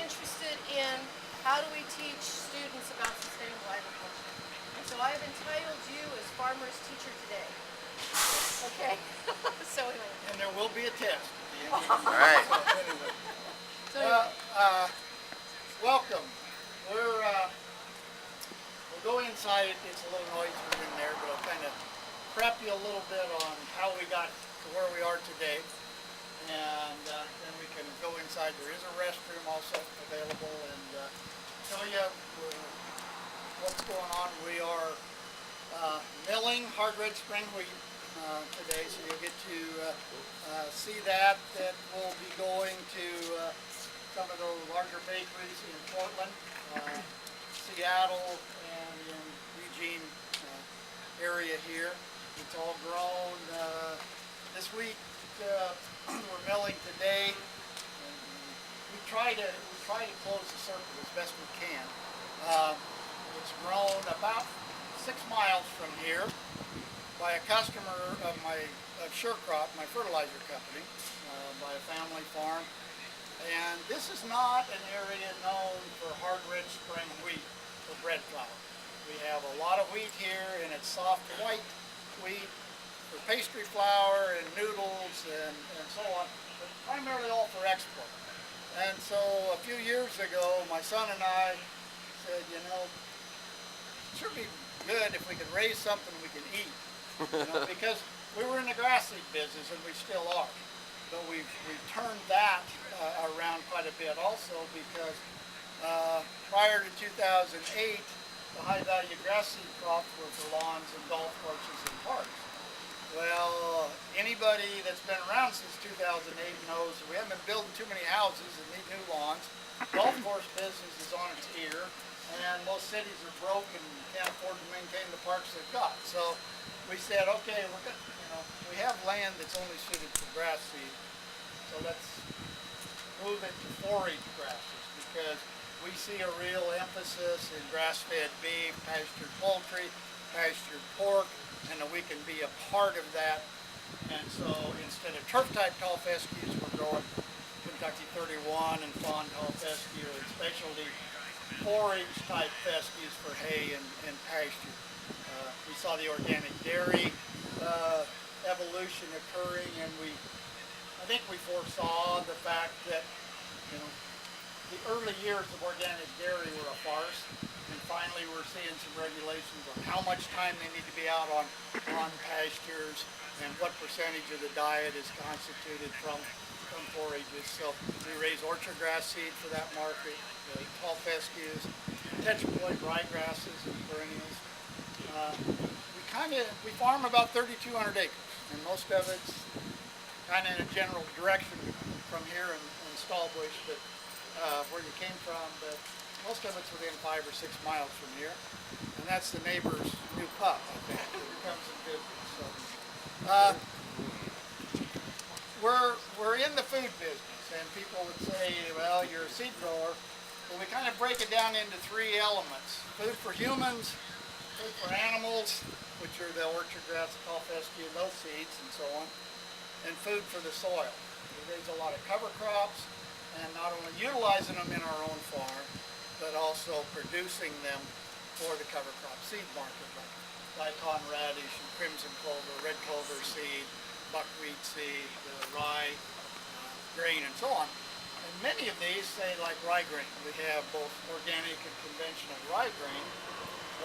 interested in how do we teach students about sustainable agriculture. And so I've entitled you as Farmer's Teacher Today. Okay. So anyway. And there will be a test. All right. So anyway. Welcome. We'll go inside. It's a little noisy in there, but I'll kind of prep you a little bit on how we got to where we are today. And then we can go inside. There is a restroom also available, and tell you what's going on. We are milling hard red spring wheat today, so you'll get to see that. That will be going to some of the larger bakeries in Portland, Seattle, and in Eugene area here. It's all grown this week. We're milling today. We try to close the circle as best we can. It's grown about 6 miles from here by a customer of SureCrop, my fertilizer company, by a family farm. And this is not an area known for hard red spring wheat or bread flour. We have a lot of wheat here, and it's soft white wheat for pastry flour and noodles and so on, but primarily all for export. And so a few years ago, my son and I said, you know, it sure be good if we could raise something we can eat, because we were in the grass seed business, and we still are. But we've turned that around quite a bit also, because prior to 2008, the high-value grass seed crops were for lawns and golf courses and parks. Well, anybody that's been around since 2008 knows we haven't been building too many houses and need new lawns. Golf course business is on its ear, and most cities are broke and can't afford to maintain the parks they've got. So we said, okay, we're gonna, we have land that's only suited for grass seed, so let's move it to forage grasses, because we see a real emphasis in grass-fed beef, pastured poultry, pastured pork, and that we can be a part of that. And so instead of turf-type tall fescues, we're growing Kentucky 31 and fawn tall fescue and specialty forage-type fescues for hay and pasture. We saw the organic dairy evolution occurring, and I think we foresaw the fact that, the early years of organic dairy were a farce, and finally we're seeing some regulations on how much time they need to be out on pastures and what percentage of the diet is constituted from forages. So we raise orchard grass seed for that market, tall fescues, tetraploid ryegrasses and perennials. We farm about 3,200 acres, and most of it's kind of in a general direction from here in Stallbush, but where you came from, but most of it's within 5 or 6 miles from here, and that's the neighbor's new pup, I think, that comes and visits. So, we're in the food business, and people would say, well, you're a seed grower. Well, we kind of break it down into 3 elements: food for humans, food for animals, which are the orchard grass, the tall fescue, those seeds, and so on, and food for the soil. We raise a lot of cover crops, and not only utilizing them in our own farm, but also producing them for the cover crop seed market, like daikon radish and crimson clover, red clover seed, buckwheat seed, rye, grain, and so on. And many of these say like rye grain. We have both organic and conventional rye grain.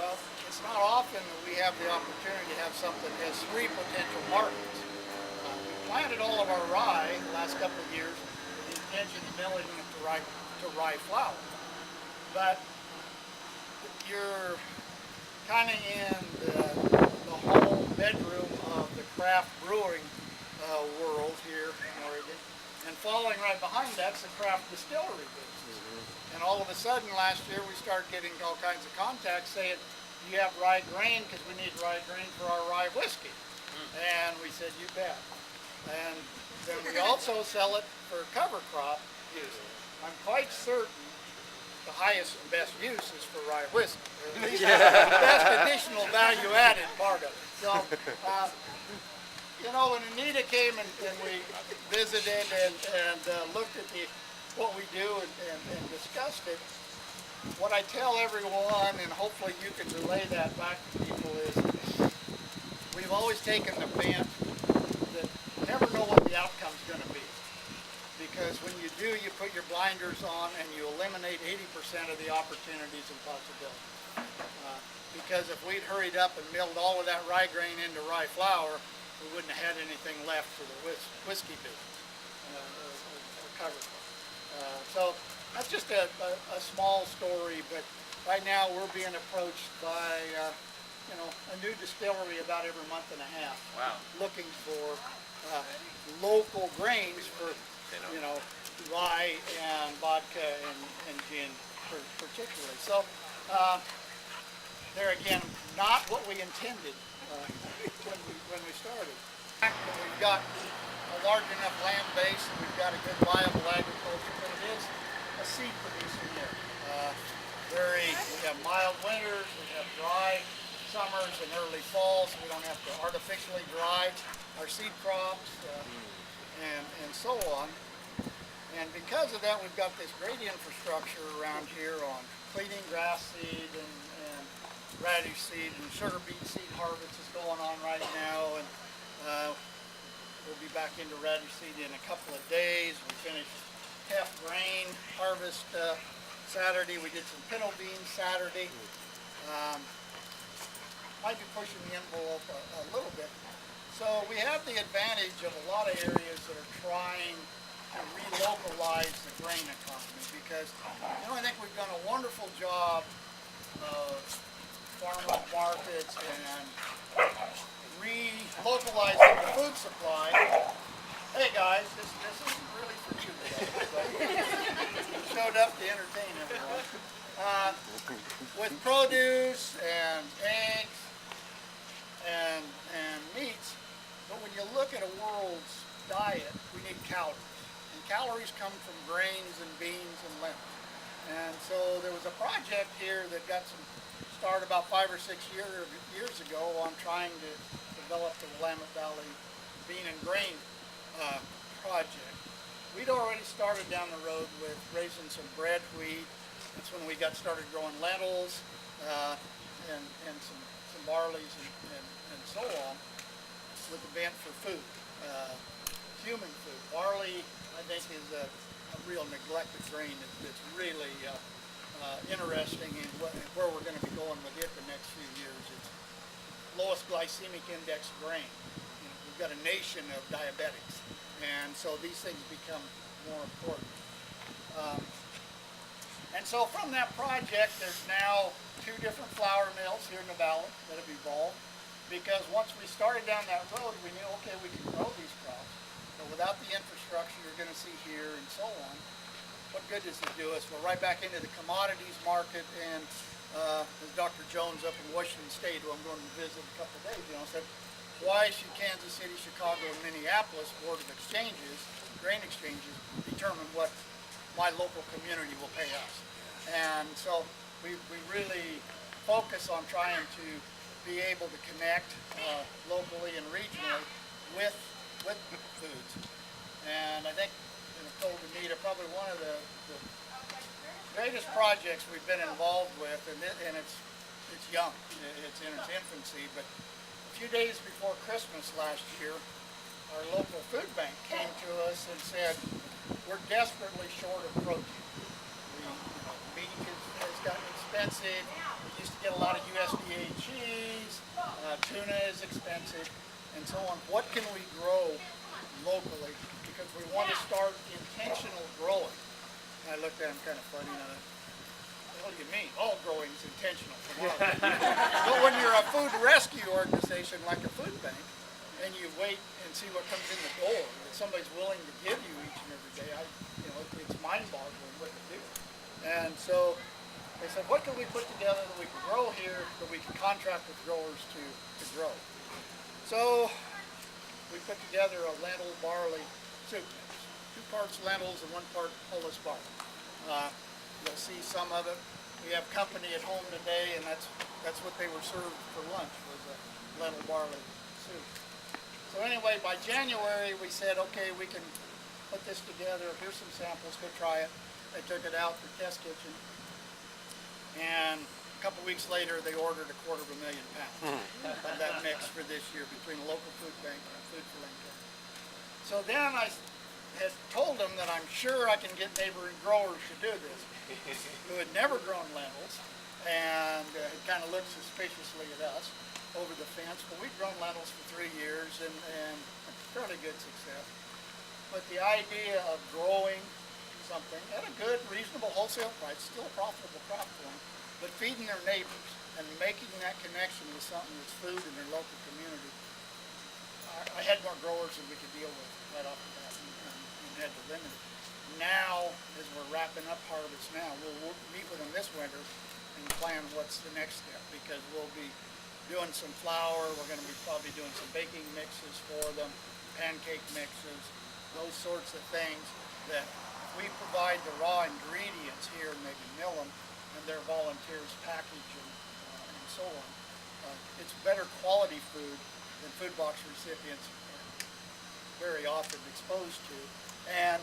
Well, it's not often that we have the opportunity to have something that has 3 potential markets. We planted all of our rye the last couple of years with the intention of milling it to rye flour. But you're kind of in the home bedroom of the craft brewing world here in Oregon, and following right behind that's the craft distillery business. And all of a sudden last year we started getting all kinds of contacts saying, you have rye grain, because we need rye grain for our rye whiskey. And we said, you bet. And then we also sell it for cover crop use. I'm quite certain the highest and best use is for rye whiskey. Or at least the best additional value-added part of it. So, when Anita came and we visited and looked at what we do and discussed honest, what I tell everyone, and hopefully you can relay that back to people, is we've always taken the bent that you never know what the outcome's going to be. Because when you do, you put your blinders on and you eliminate 80% of the opportunities and possibilities. Because if we'd hurried up and milled all of that rye grain into rye flour, we wouldn't have had anything left for the whiskey business or cover crop. So that's just a small story, but right now we're being approached by a new distillery about every month and a half. Wow. Looking for local grains for rye and vodka and gin particularly. So they're again not what we intended when we started. We've got a large enough land base and we've got a good viable agriculture, but it is a seed producing area. We have mild winters, we have dry summers and early falls, so we don't have to artificially dry our seed crops and so on. And because of that, we've got this great infrastructure around here on cleaning grass seed and radish seed, and sugar beet seed harvest is going on right now, and we'll be back into radish seed in a couple of days. We finished half grain harvest Saturday. We did some pinto beans Saturday. Might be pushing the envelope a little bit. So we have the advantage of a lot of areas that are trying to relocalize the grain economy, because I think we've done a wonderful job of farmer markets and relocalizing the food supply. Hey guys, this isn't really for you today, but you showed up to entertain everyone. With produce and eggs and meats, but when you look at a world's diet, we need calories. And calories come from grains and beans and lentils. And so there was a project here that got some start about 5 or 6 years ago on trying to develop the Willamette Valley Bean and Grain project. We'd already started down the road with raising some bread wheat. That's when we got started growing lentils and some barleys and so on, with the bent for food, human food. Barley, I think, is a real neglected grain that's really interesting in where we're going to be going with it the next few years. It's lowest glycemic index grain. We've got a nation of diabetics, and so these things become more important. And so from that project, there's now 2 different flour mills here in the valley that have evolved, because once we started down that road, we knew, okay, we can grow these crops, but without the infrastructure you're going to see here and so on, what good does it do us? We're right back into the commodities market, and as Dr. Jones up in Washington State, who I'm going to visit in a couple of days, said, why should Kansas City, Chicago, and Minneapolis Board of Exchanges, grain exchanges, determine what my local community will pay us? And so we really focus on trying to be able to connect locally and regionally with foods. And I think, told Anita, probably one of the greatest projects we've been involved with, and it's young, it's in its infancy, but a few days before Christmas last year, our local food bank came to us and said, we're desperately short of protein. Meat has gotten expensive. We used to get a lot of USDA cheese. Tuna is expensive, and so on. What can we grow locally? Because we want to start intentional growing. And I looked at him kind of funny. What do you mean? All growing is intentional. But when you're a food rescue organization like a food bank, and you wait and see what comes in the door that somebody's willing to give you each and every day, it's mind-boggling what they do. And so they said, what can we put together that we can grow here, that we can contract with growers to grow? So we put together a lentil barley soup mix. 2 parts lentils and 1 part hulless barley. You'll see some of it. We have company at home today, and that's what they were served for lunch, was a lentil barley soup. So anyway, by January we said, okay, we can put this together. Here's some samples, go try it. They took it out for test kitchen, and a couple weeks later they ordered 250,000 pounds of that mix for this year between the local food bank and Food for Lincoln. So then I had told them that I'm sure I can get neighboring growers to do this, who had never grown lentils and had kind of looked suspiciously at us over the fence. But we'd grown lentils for 3 years and fairly good success. But the idea of growing something at a good, reasonable wholesale price, still a profitable crop for them, but feeding their neighbors and making that connection with something that's food in their local community, I had more growers than we could deal with right off the bat and had to limit it. Now, as we're wrapping up harvest now, we'll meet with them this winter and plan what's the next step, because we'll be doing some flour, we're going to be probably doing some baking mixes for them, pancake mixes, those sorts of things that if we provide the raw ingredients here and maybe mill them and their volunteers package and so on, it's better quality food than food box recipients are very often exposed to. And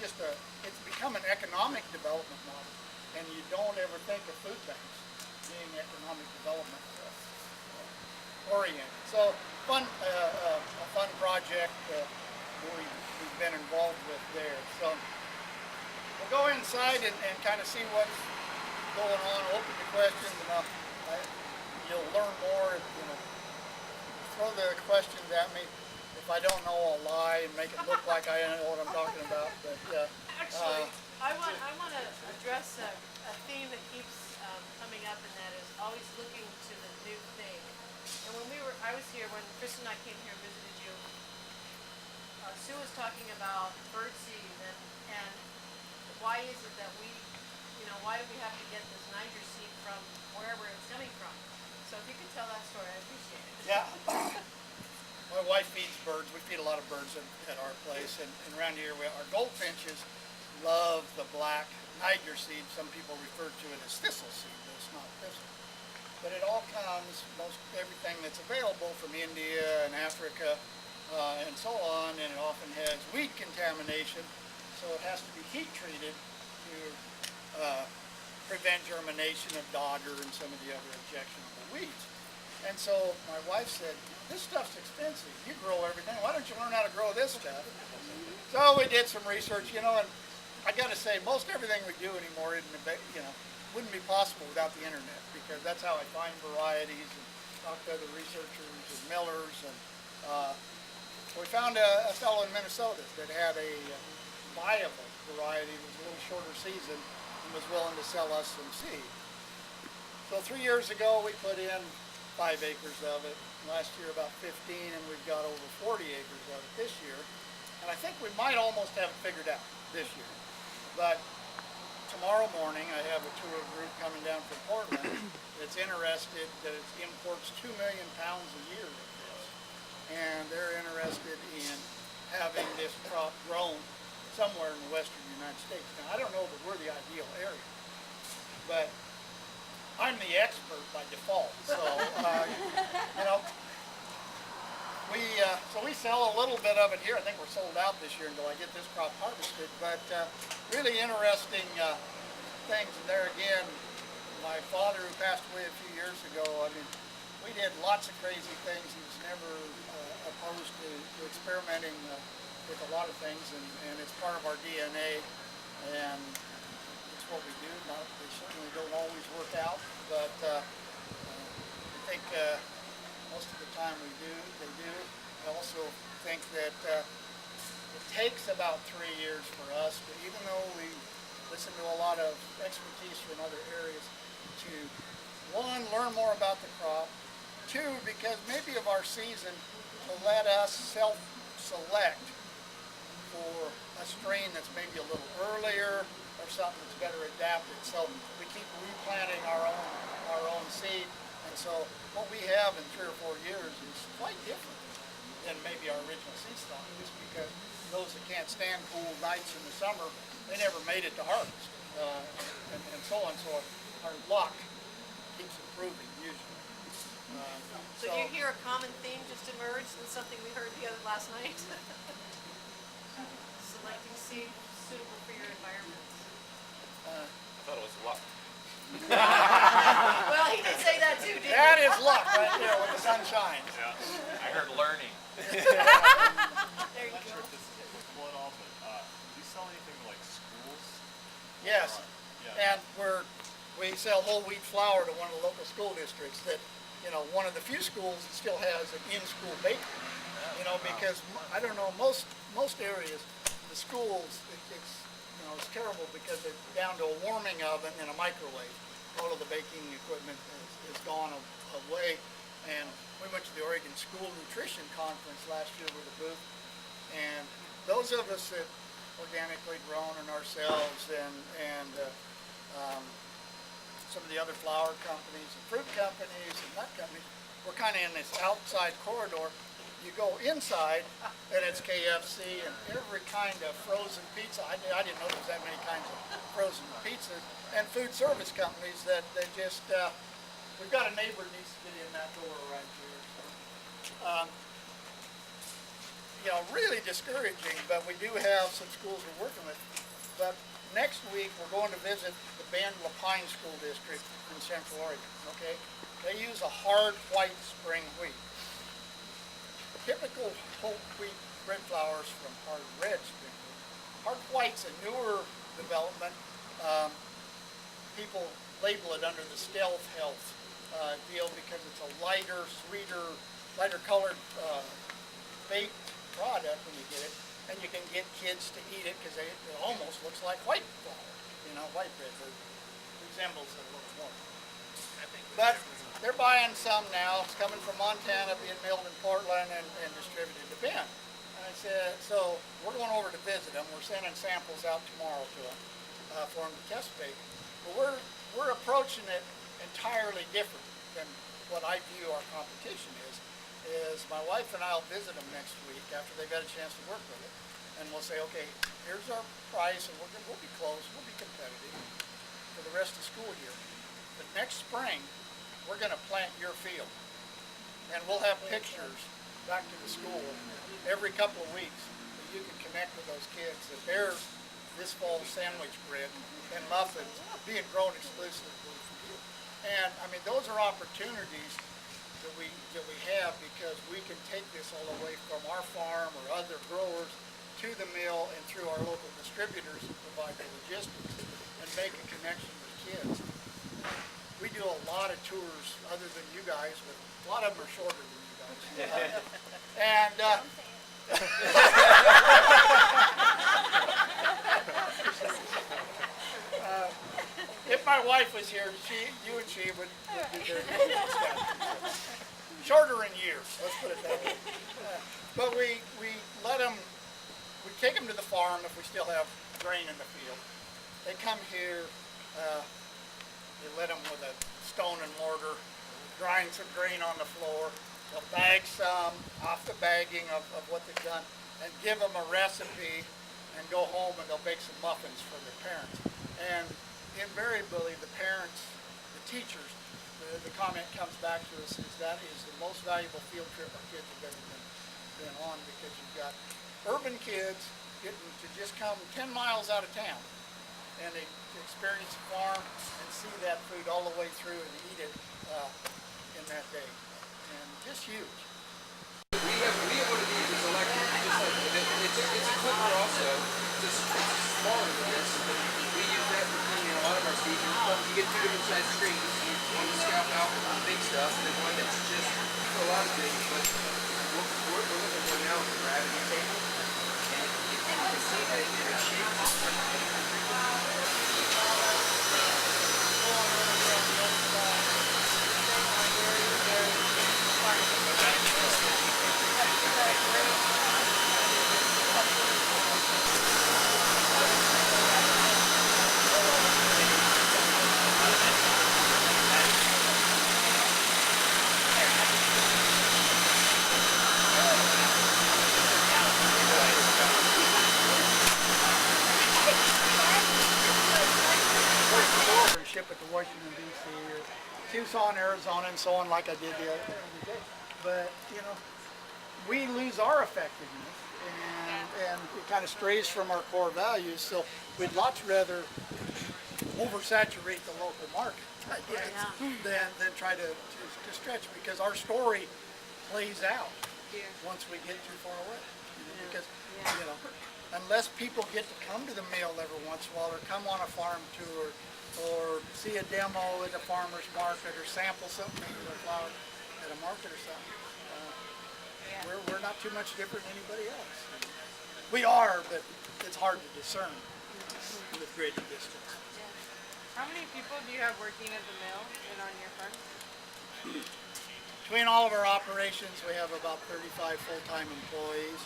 it's become an economic development model, and you don't ever think of food banks being economic development oriented. So a fun project we've been involved with there. So we'll go inside and kind of see what's going on, open to questions, and you'll learn more. Throw the questions at me. If I don't know, I'll lie and make it look like I know what I'm talking about. But actually, I want to address a theme that keeps coming up, and that is always looking to the new thing. And when I was here when Chris and I came here and visited you. Sue was talking about birdseed and why is it that why do we have to get this Niger seed from wherever it's coming from? So if you could tell that story, I appreciate it. Yeah. My wife feeds birds. We feed a lot of birds at our place, and around here our goldfinches love the black Niger seed. Some people refer to it as thistle seed, but it's not thistle. But it all comes, everything that's available from India and Africa and so on, and it often has weed contamination, so it has to be heat treated to prevent germination of dodder and some of the other objectionable weeds. And so my wife said, this stuff's expensive. You grow everything. Why don't you learn how to grow this stuff? So we did some research, and I got to say, most everything we do anymore wouldn't be possible without the internet, because that's how I find varieties and talk to other researchers and millers. And we found a fellow in Minnesota that had a viable variety that was a little shorter season and was willing to sell us some seed. So 3 years ago, we put in 5 acres of it. Last year about 15, and we've got over 40 acres of it this year. And I think we might almost have it figured out this year. But tomorrow morning I have a tour group coming down from Portland that's interested, that it imports 2 million pounds a year of this. And they're interested in having this crop grown somewhere in the western United States. Now I don't know that we're the ideal area, but I'm the expert by default, so we sell a little bit of it here. I think we're sold out this year until I get this crop harvested. But really interesting things. And there again, my father, who passed away a few years ago, we did lots of crazy things. He was never opposed to experimenting with a lot of things, and it's part of our DNA. And what we do. They certainly don't always work out, but I think most of the time they do. I also think that it takes about 3 years for us, to, even though we listen to a lot of expertise from other areas, to 1, learn more about the crop, 2, because maybe of our season, to let us self-select for a strain that's maybe a little earlier, or something that's better adapted. So we keep replanting our own seed, and so what we have in 3 or 4 years is quite different than maybe our original seed stock, just because those that can't stand cool nights in the summer, they never made it to harvest, and so on. So our luck keeps improving usually. So you hear a common theme just emerged, and something we heard last night? Selecting seed suitable for your environment? I thought it was luck. Well, he did say that too, didn't he? That is luck right there when the sun shines. Yeah. I heard learning. There you I'm not go. sure if this is applicable at all, but do you sell anything to like schools? Yes, Yeah. and we sell whole wheat flour to one of the local school districts that, you know, one of the few schools that still has an in-school bakery. You know, because I don't know, most areas, the schools, it's you know, it's terrible because they're down to a warming oven and a microwave. All of the baking equipment is gone away. And we went to the Oregon School Nutrition Conference last year with a booth, and those of us that organically grown and ourselves and some of the other flour companies and fruit companies and nut companies, we're kind of in this outside corridor. You go inside, and it's KFC and every kind of frozen pizza. I didn't know there was that many kinds of frozen pizzas. And food service companies that they just, we've got a neighbor that needs to get in that door right here. You know, really discouraging, but we do have some schools we're working with. But next week, we're going to visit the Bend Lapine School District in Central Oregon, okay? They use a hard white spring wheat. Typical whole wheat bread flours from hard red spring wheat. Hard white's a newer development. People label it under the stealth health deal because it's a lighter, sweeter, lighter colored baked product when you get it, and you can get kids to eat it because it almost looks like white flour, you know, white bread. It resembles it a little more. But they're buying some now. It's coming from Montana, being milled in Portland and distributed to Bend. And I said, so we're going over to visit them. We're sending samples out tomorrow to them for them to test bake. But we're approaching it entirely different than what I view our competition is my wife and I will visit them next week after they've had a chance to work with it. And we'll say, okay, here's our price, and we'll be close, we'll be competitive for the rest of school year. But next spring, we're going to plant your field. And we'll have pictures back to the school every couple of weeks that you can connect with those kids that there's this fall sandwich bread and muffins being grown exclusively for you. And I mean, those are opportunities that we have because we can take this all the way from our farm or other growers to the mill and through our local distributors who provide the logistics and make a connection with kids. We do a lot of tours other than you guys, but a lot of them are shorter than you guys. And if my wife was here, you and she would be very shorter in years, let's put it that way. But we let them, we take them to the farm if we still have grain in the field. They come here, they let them with a stone and mortar, grind some grain on the floor. They'll bag some off the bagging of what they've done and give them a recipe and go home and they'll bake some muffins for their parents. And invariably the parents, the teachers, the comment comes back to us is that is the most valuable field trip our kids have ever been on because you've got urban kids getting to just come 10 miles out of town and they experience a farm and see that food all the way through and eat it in that day. And just huge. We have one of these that's electric, just like it's a clipper also, just it's smaller than this. We use that for cleaning a lot of our seasons. You get two different size screens, one to scout out the big stuff, and then one that's just for a lot of things. But what we're looking for now is a gravity table, and if you can see that it shapes. Ship it to Washington, D.C. or Tucson, Arizona, and so on like I did the other day. But, you know, we lose our effectiveness and it kind of strays from our core values. So we'd lots rather oversaturate the local market, I guess, than try to stretch, because our story plays out once we get too far away. Because unless people get to come to the mill every once in a while, or come on a farm tour, or see a demo at a farmer's market, or sample something with a flower at a market or something, we're not too much different than anybody else. We are, but it's hard to discern with greater distance. How many people do you have working at the mill and on your farm? Between all of our operations, we have about 35 full-time employees.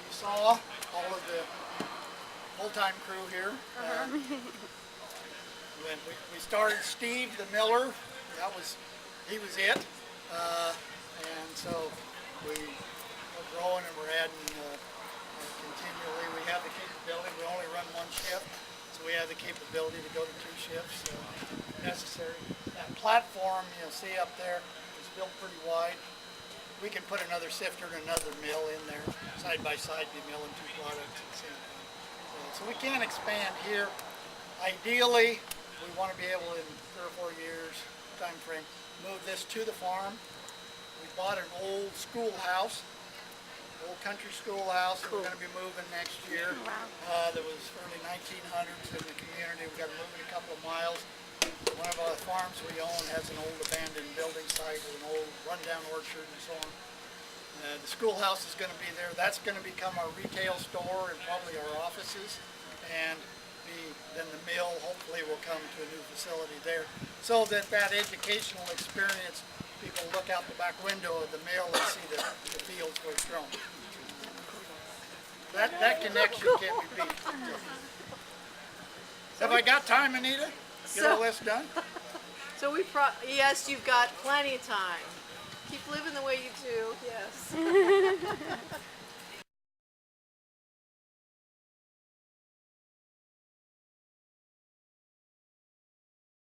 You saw all of the full-time crew here. When we started, Steve, the miller, he was it. And so we're growing and we're adding continually. We have the capability. We only run one shift, so we have the capability to go to 2 shifts necessary. That platform you'll see up there is built pretty wide. We can put another sifter and another mill in there, side by side, be milling 2 products at the same time. So we can expand here. Ideally, we want to be able, in 3 or 4 years time frame, move this to the farm. We bought an old schoolhouse, old country schoolhouse that we're going to be moving next year. That was early 1900s in the community. We've got to move it a couple of miles. One of our farms we own has an old abandoned building site with an old rundown orchard and so on. The schoolhouse is going to be there. That's going to become our retail store and probably our offices. And then the mill hopefully will come to a new facility there, so that educational experience, people look out the back window of the mill and see the fields where it's grown. That connection can't be beat. Have I got time, Anita? Get all this done? So yes, you've got plenty of time. Keep living the way you do, yes.